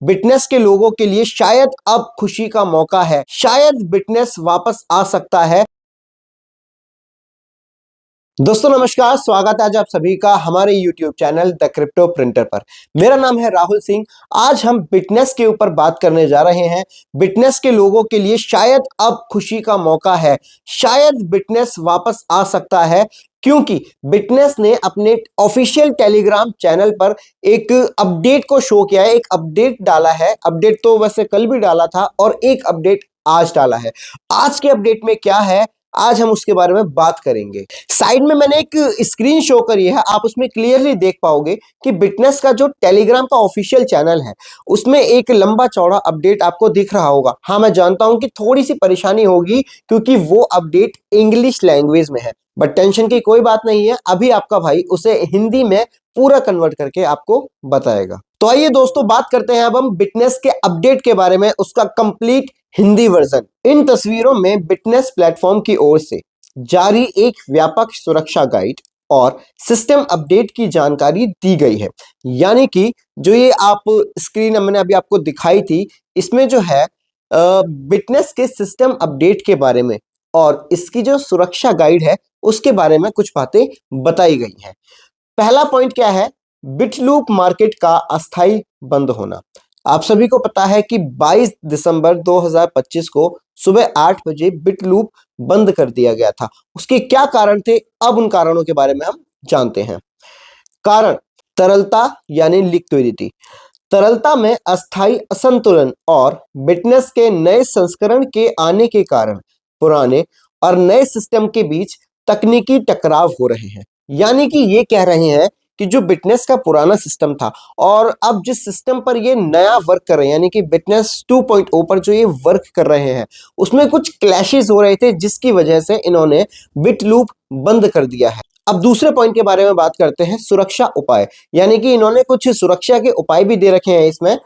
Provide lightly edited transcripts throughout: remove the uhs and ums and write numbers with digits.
बिटनेस के लोगों के लिए शायद अब खुशी का मौका है, शायद बिटनेस वापस आ सकता है। दोस्तों नमस्कार, स्वागत है आज आप सभी का हमारे YouTube channel the crypto printer पर। मेरा नाम है राहुल सिंह। आज हम बिटनेस के ऊपर बात करने जा रहे हैं। बिटनेस के लोगों के लिए शायद अब खुशी का मौका है, शायद बिटनेस वापस आ सकता है, क्योंकि बिटनेस ने अपने ऑफिशियल टेलीग्राम चैनल पर एक अपडेट को शो किया है, एक अपडेट डाला है। अपडेट तो वैसे कल भी डाला था और एक अपडेट आज डाला है। आज के अपडेट में क्या है, आज हम उसके बारे में बात करेंगे। साइड में मैंने एक स्क्रीन शो करी है, आप उसमें क्लियरली देख पाओगे कि बिटनेस का जो टेलीग्राम का ऑफिशियल चैनल है उसमें एक लंबा चौड़ा अपडेट आपको दिख रहा होगा। हाँ, मैं जानता हूं कि थोड़ी सी परेशानी होगी क्योंकि वो अपडेट इंग्लिश लैंग्वेज में है, बट टेंशन की कोई बात नहीं है। अभी आपका भाई उसे हिंदी में पूरा कन्वर्ट करके आपको बताएगा। तो आइए दोस्तों, बात करते हैं अब हम बिटनेस के अपडेट के बारे में, उसका कंप्लीट हिंदी वर्जन। इन तस्वीरों में बिटनेस प्लेटफॉर्म की ओर से जारी एक व्यापक सुरक्षा गाइड और सिस्टम अपडेट की जानकारी दी गई है। यानी कि जो ये आप स्क्रीन मैंने अभी आपको दिखाई थी, इसमें जो है बिटनेस के सिस्टम अपडेट के बारे में और इसकी जो सुरक्षा गाइड है उसके बारे में कुछ बातें बताई गई हैं। पहला पॉइंट क्या है, बिटलूप मार्केट का अस्थायी बंद होना। आप सभी को पता है कि 22 दिसंबर 2025 को सुबह 8 बजे बिटलूप बंद कर दिया गया था। उसके क्या कारण थे, अब उन कारणों के बारे में हम जानते हैं। कारण, तरलता यानी लिक्विडिटी। तरलता में अस्थायी असंतुलन और बिटनेस के नए संस्करण के आने के कारण पुराने और नए सिस्टम के बीच तकनीकी टकराव हो रहे हैं। यानी कि ये कह रहे हैं कि जो बिटनेस का पुराना सिस्टम था और अब जिस सिस्टम पर ये नया वर्क कर रहे हैं, यानी कि बिटनेस 2.0 पर जो ये वर्क कर रहे हैं, उसमें कुछ क्लैशेस हो रहे थे जिसकी वजह से इन्होंने बिटलूप बंद कर दिया है। अब दूसरे पॉइंट के बारे में बात करते हैं, सुरक्षा उपाय। यानी कि इन्होंने कुछ सुरक्षा के उपाय भी दे रखे हैं इसमें।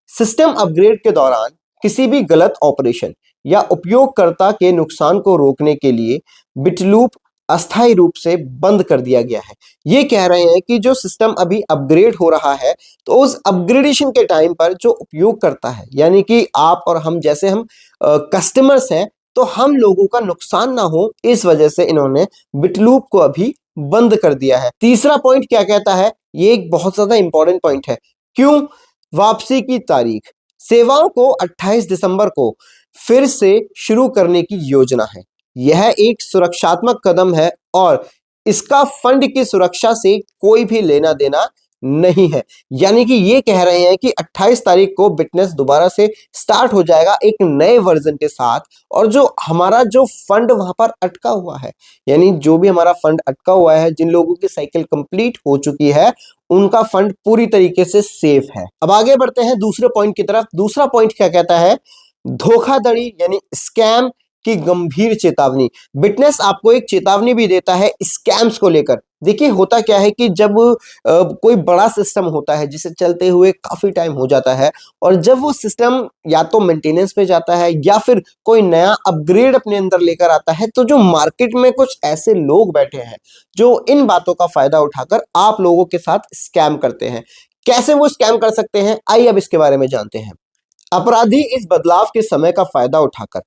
सिस्टम अपग्रेड के दौरान किसी भी गलत ऑपरेशन या उपयोगकर्ता के नुकसान को रोकने के लिए बिटलूप अस्थायी रूप से बंद कर दिया गया है। ये कह रहे हैं कि जो सिस्टम अभी अपग्रेड हो रहा है, तो उस अपग्रेडेशन के टाइम पर जो उपयोग करता है, यानी कि आप और हम जैसे हम कस्टमर्स हैं, तो हम लोगों का नुकसान ना हो, इस वजह से इन्होंने बिटलूप को अभी बंद कर दिया है। तीसरा पॉइंट क्या कहता है, ये एक बहुत ज्यादा इंपॉर्टेंट पॉइंट है। क्यों? वापसी की तारीख। सेवाओं को 28 दिसंबर को फिर से शुरू करने की योजना है। यह एक सुरक्षात्मक कदम है और इसका फंड की सुरक्षा से कोई भी लेना देना नहीं है। यानी कि ये कह रहे हैं कि 28 तारीख को बिटनेस दोबारा से स्टार्ट हो जाएगा एक नए वर्जन के साथ, और जो हमारा जो फंड वहां पर अटका हुआ है, यानी जो भी हमारा फंड अटका हुआ है, जिन लोगों की साइकिल कंप्लीट हो चुकी है, उनका फंड पूरी तरीके से सेफ है। अब आगे बढ़ते हैं दूसरे पॉइंट की तरफ। दूसरा पॉइंट क्या कहता है, धोखाधड़ी यानी स्कैम की गंभीर चेतावनी। बिटनेस आपको एक चेतावनी भी देता है स्कैम्स को लेकर। देखिए, होता क्या है कि जब कोई बड़ा सिस्टम होता है जिसे चलते हुए काफी टाइम हो जाता है, और जब वो सिस्टम या तो मेंटेनेंस पे जाता है या फिर कोई नया अपग्रेड अपने अंदर लेकर आता है, तो जो मार्केट में कुछ ऐसे लोग बैठे हैं जो इन बातों का फायदा उठाकर आप लोगों के साथ स्कैम करते हैं। कैसे वो स्कैम कर सकते हैं, आइए अब इसके बारे में जानते हैं। अपराधी इस बदलाव के समय का फायदा उठाकर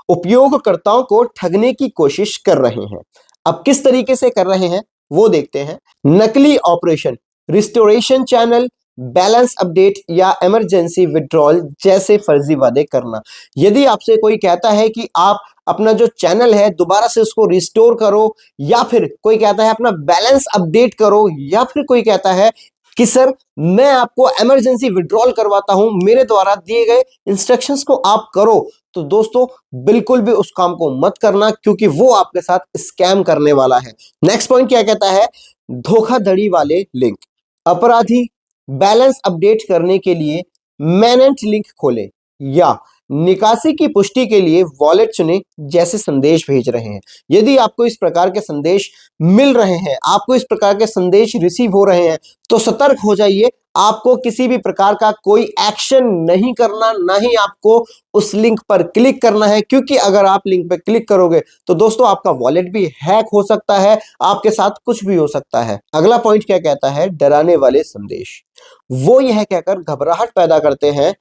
उपयोगकर्ताओं को ठगने की कोशिश कर रहे हैं। अब किस तरीके से कर रहे हैं वो देखते हैं। नकली operation, restoration channel, balance update या इमरजेंसी विड्रॉल जैसे फर्जी वादे करना। यदि आपसे कोई कहता है कि आप अपना जो चैनल है दोबारा से उसको रिस्टोर करो, या फिर कोई कहता है अपना बैलेंस अपडेट करो, या फिर कोई कहता है कि सर मैं आपको इमरजेंसी विड्रॉल करवाता हूं, मेरे द्वारा दिए गए इंस्ट्रक्शंस को आप करो, तो दोस्तों बिल्कुल भी उस काम को मत करना, क्योंकि वो आपके साथ स्कैम करने वाला है। नेक्स्ट पॉइंट क्या कहता है, धोखाधड़ी वाले लिंक। अपराधी बैलेंस अपडेट करने के लिए मैनेंट लिंक खोले या निकासी की पुष्टि के लिए वॉलेट चुनें जैसे संदेश भेज रहे हैं। यदि आपको इस प्रकार के संदेश मिल रहे हैं, आपको इस प्रकार के संदेश रिसीव हो रहे हैं, तो सतर्क हो जाइए। आपको किसी भी प्रकार का कोई एक्शन नहीं करना, ना ही आपको उस लिंक पर क्लिक करना है, क्योंकि अगर आप लिंक पर क्लिक करोगे तो दोस्तों आपका वॉलेट भी हैक हो सकता है, आपके साथ कुछ भी हो सकता है। अगला पॉइंट क्या कहता है, डराने वाले संदेश। वो यह कहकर घबराहट पैदा करते हैं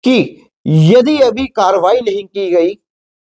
कि यदि अभी कार्रवाई नहीं की गई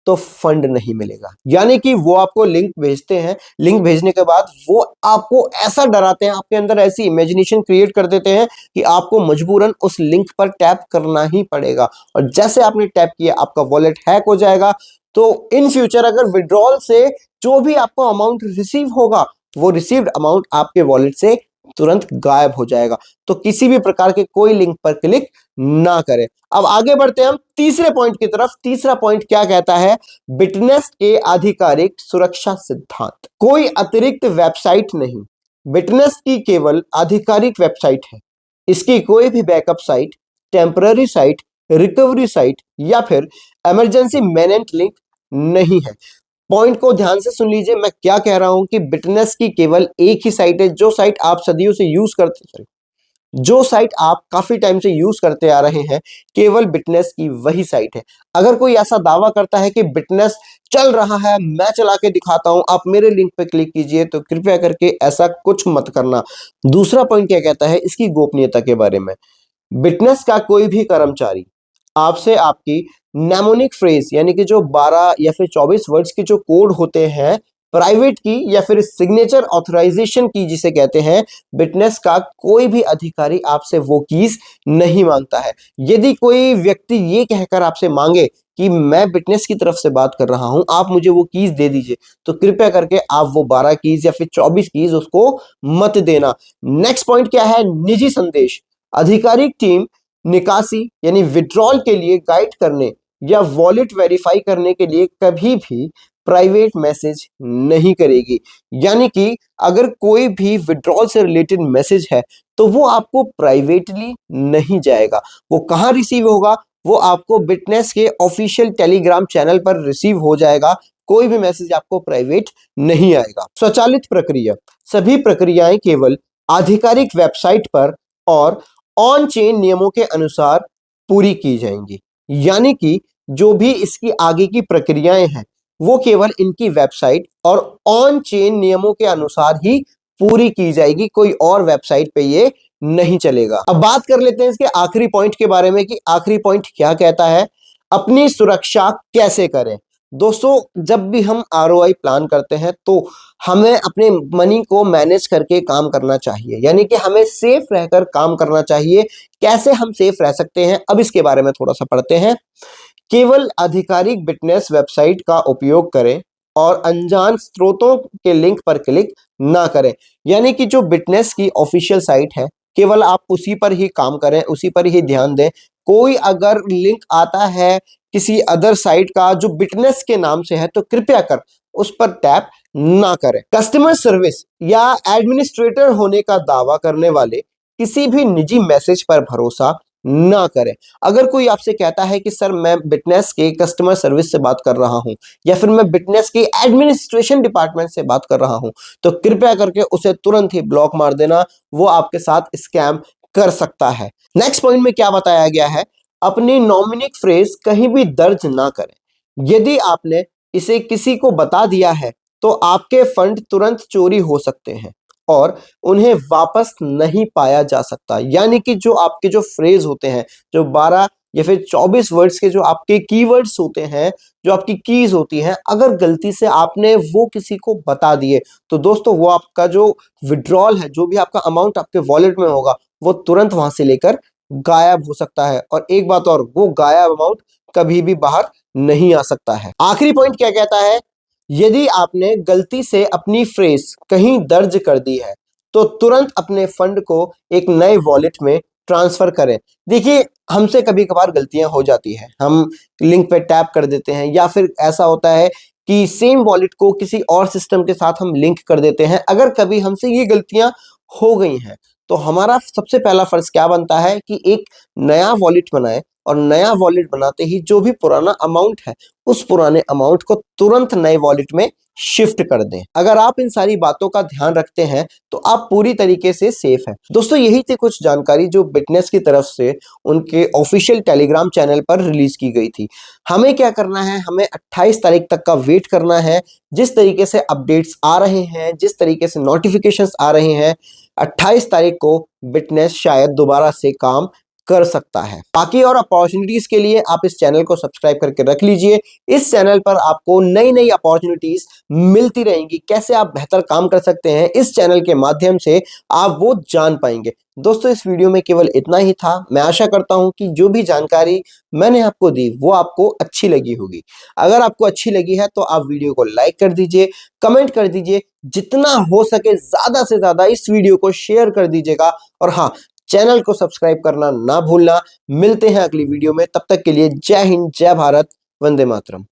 तो फंड नहीं मिलेगा। यानी कि वो आपको लिंक भेजते हैं, लिंक भेजने के बाद वो आपको ऐसा डराते हैं, आपके अंदर ऐसी इमेजिनेशन क्रिएट कर देते हैं कि आपको मजबूरन उस लिंक पर टैप करना ही पड़ेगा, और जैसे आपने टैप किया आपका वॉलेट हैक हो जाएगा। तो इन फ्यूचर अगर विड्रॉल से जो भी आपको अमाउंट रिसीव होगा, वो रिसीव्ड अमाउंट आपके वॉलेट से तुरंत गायब हो जाएगा। तो किसी भी प्रकार के कोई लिंक पर क्लिक ना करें। अब आगे बढ़ते हैं हम तीसरे पॉइंट की तरफ। तीसरा पॉइंट क्या कहता है, बिटनेस के आधिकारिक सुरक्षा सिद्धांत। कोई अतिरिक्त वेबसाइट नहीं, बिटनेस की केवल आधिकारिक वेबसाइट है। इसकी कोई भी backup site, temporary site, recovery site या फिर इमरजेंसी मैनेज लिंक नहीं है। पॉइंट को ध्यान से सुन लीजिए, मैं क्या कह रहा हूं कि बिटनेस की केवल एक ही साइट है, जो साइट आप सदियों से यूज करते, जो साइट आप काफी टाइम से यूज करते आ रहे हैं, केवल बिटनेस की वही साइट है। अगर कोई ऐसा दावा करता है कि बिटनेस चल रहा है, मैं चला के दिखाता हूं, आप मेरे लिंक पे क्लिक कीजिए, तो कृपया करके ऐसा कुछ मत करना। दूसरा पॉइंट क्या कहता है, इसकी गोपनीयता के बारे में। बिटनेस का कोई भी कर्मचारी आपसे आपकी नेमोनिक फ्रेज यानी कि जो 12 या फिर 24 वर्ड्स के जो कोड होते हैं, प्राइवेट की या फिर सिग्नेचर ऑथराइजेशन की जिसे कहते हैं, बिटनेस का कोई भी अधिकारी आपसे वो कीज नहीं मांगता है। यदि कोई व्यक्ति ये कहकर आपसे मांगे कि मैं बिटनेस की तरफ से बात कर रहा हूं, आप मुझे वो कीज दे दीजिए, तो कृपया करके आप वो 12 कीज या फिर 24 कीज उसको मत देना। नेक्स्ट पॉइंट क्या है, निजी संदेश। आधिकारिक टीम निकासी यानी विड्रॉल के लिए गाइड करने या वॉलेट वेरीफाई करने के लिए कभी भी प्राइवेट मैसेज नहीं करेगी। यानी कि अगर कोई भी विड्रॉल से रिलेटेड मैसेज है तो वो आपको प्राइवेटली नहीं जाएगा। वो कहाँ रिसीव होगा, वो आपको बिटनेस के ऑफिशियल टेलीग्राम चैनल पर रिसीव हो जाएगा। कोई भी मैसेज आपको प्राइवेट नहीं आएगा। स्वचालित प्रक्रिया, सभी प्रक्रियाएं केवल आधिकारिक वेबसाइट पर और ऑन चेन नियमों के अनुसार पूरी की जाएंगी। यानी कि जो भी इसकी आगे की प्रक्रियाएं हैं वो केवल इनकी वेबसाइट और ऑन चेन नियमों के अनुसार ही पूरी की जाएगी, कोई और वेबसाइट पे ये नहीं चलेगा। अब बात कर लेते हैं इसके आखिरी पॉइंट के बारे में कि आखिरी पॉइंट क्या कहता है, अपनी सुरक्षा कैसे करें। दोस्तों जब भी हम आरओआई प्लान करते हैं तो हमें अपने मनी को मैनेज करके काम करना चाहिए, यानी कि हमें सेफ रहकर काम करना चाहिए। कैसे हम सेफ रह सकते हैं, अब इसके बारे में थोड़ा सा पढ़ते हैं। केवल आधिकारिक बिटनेस वेबसाइट का उपयोग करें और अनजान स्रोतों के लिंक पर क्लिक ना करें। यानी कि जो बिटनेस की ऑफिशियल साइट है केवल आप उसी पर ही काम करें, उसी पर ही ध्यान दें। कोई अगर लिंक आता है किसी अदर साइट का जो बिटनेस के नाम से है तो कृपया कर उस पर टैप ना करें। कस्टमर सर्विस या एडमिनिस्ट्रेटर होने का दावा करने वाले किसी भी निजी मैसेज पर भरोसा ना करें। अगर कोई आपसे कहता है कि सर मैं बिटनेस के कस्टमर सर्विस से बात कर रहा हूं या फिर मैं बिटनेस के एडमिनिस्ट्रेशन डिपार्टमेंट से बात कर रहा हूं, तो कृपया करके उसे तुरंत ही ब्लॉक मार देना, वो आपके साथ स्कैम कर सकता है। नेक्स्ट पॉइंट में क्या बताया गया है, अपनी नॉमिनिक फ्रेज कहीं भी दर्ज ना करें। यदि आपने इसे किसी को बता दिया है तो आपके फंड तुरंत चोरी हो सकते हैं और उन्हें वापस नहीं पाया जा सकता। यानी कि जो आपके जो फ्रेज होते हैं, जो 12 या फिर 24 वर्ड्स के जो आपके कीवर्ड्स होते हैं, जो आपकी कीज होती हैं, अगर गलती से आपने वो किसी को बता दिए तो दोस्तों वो आपका जो विड्रॉल है, जो भी आपका अमाउंट आपके वॉलेट में होगा, वो तुरंत वहां से लेकर गायब हो सकता है। और एक बात और, वो गायब अमाउंट कभी भी बाहर नहीं आ सकता है। आखिरी पॉइंट क्या कहता है, यदि आपने गलती से अपनी फ्रेज कहीं दर्ज कर दी है तो तुरंत अपने फंड को एक नए वॉलेट में ट्रांसफर करें। देखिए हमसे कभी कभार गलतियां हो जाती हैं, हम लिंक पे टैप कर देते हैं या फिर ऐसा होता है कि सेम वॉलेट को किसी और सिस्टम के साथ हम लिंक कर देते हैं। अगर कभी हमसे ये गलतियां हो गई हैं तो हमारा सबसे पहला फर्ज क्या बनता है कि एक नया वॉलेट बनाए, और नया वॉलेट बनाते ही जो भी पुराना अमाउंट है उस पुराने अमाउंट को तुरंत नए वॉलेट में शिफ्ट कर दें। अगर आप इन सारी बातों का ध्यान रखते हैं तो आप पूरी तरीके से सेफ हैं। दोस्तों, यही थी कुछ जानकारी जो बिटनेस की तरफ से उनके ऑफिशियल टेलीग्राम चैनल पर रिलीज की गई थी। हमें क्या करना है, हमें 28 तारीख तक का वेट करना है। जिस तरीके से अपडेट्स आ रहे हैं, जिस तरीके से नोटिफिकेशंस आ रहे हैं, 28 तारीख को बिटनेस शायद दोबारा से काम कर सकता है। बाकी और अपॉर्चुनिटीज के लिए आप इस चैनल को सब्सक्राइब करके रख लीजिए। इस चैनल पर आपको नई नई अपॉर्चुनिटीज मिलती रहेंगी। कैसे आप बेहतर काम कर सकते हैं, इस चैनल के माध्यम से आप वो जान पाएंगे। दोस्तों, इस वीडियो में केवल इतना ही था। मैं आशा करता हूं कि जो भी जानकारी मैंने आपको दी वो आपको अच्छी लगी होगी। अगर आपको अच्छी लगी है तो आप वीडियो को लाइक कर दीजिए, कमेंट कर दीजिए, जितना हो सके ज्यादा से ज्यादा इस वीडियो को शेयर कर दीजिएगा, और हाँ, चैनल को सब्सक्राइब करना ना भूलना। मिलते हैं अगली वीडियो में, तब तक के लिए जय हिंद, जय भारत, वंदे मातरम।